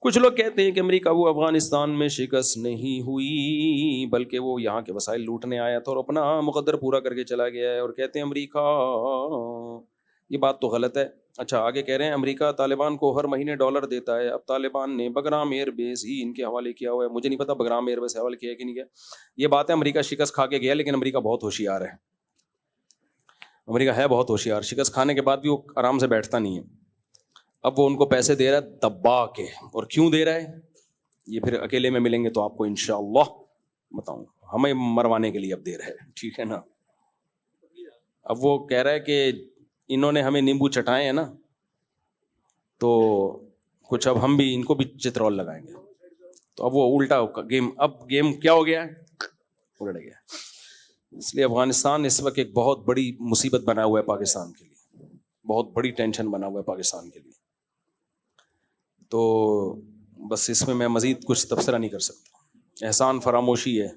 کچھ لوگ کہتے ہیں کہ امریکہ وہ افغانستان میں شکست نہیں ہوئی بلکہ وہ یہاں کے وسائل لوٹنے آیا تھا اور اپنا مقدر پورا کر کے چلا گیا ہے، اور کہتے ہیں امریکہ، یہ بات تو غلط ہے۔ اچھا آگے کہہ رہے ہیں امریکہ طالبان کو ہر مہینے $، دیتا ہے۔ اب طالبان نے بگرام ایئر بیس ہی ان کے حوالے کیا ہوا ہے، مجھے نہیں پتا بگرام ایئر بیس حوالے کیا ہے کہ نہیں کیا۔ یہ بات ہے امریکہ شکست کھا کے گیا، لیکن امریکہ بہت ہوشیار ہے، امریکہ ہے بہت ہوشیار، شکست کھانے کے بعد بھی وہ آرام سے بیٹھتا نہیں ہے۔ اب وہ ان کو پیسے دے رہا ہے دبا کے، اور کیوں دے رہا ہے یہ پھر اکیلے میں ملیں گے تو آپ کو انشاءاللہ بتاؤں، ہمیں مروانے کے لیے اب دے رہا ہے، ٹھیک ہے نا۔ اب وہ کہہ رہا ہے کہ انہوں نے ہمیں نیمبو چٹائے ہیں نا، تو کچھ اب ہم بھی ان کو بھی چترول لگائیں گے، تو اب وہ الٹا گیم، اب گیم کیا ہو گیا ہے، الٹ گیا۔ اس لیے افغانستان اس وقت ایک بہت بڑی مصیبت بنا ہوا ہے پاکستان کے لیے، بہت بڑی ٹینشن بنا ہوا ہے پاکستان کے لیے۔ تو بس اس میں مزید کچھ تبصرہ نہیں کر سکتا، احسان فراموشی ہے۔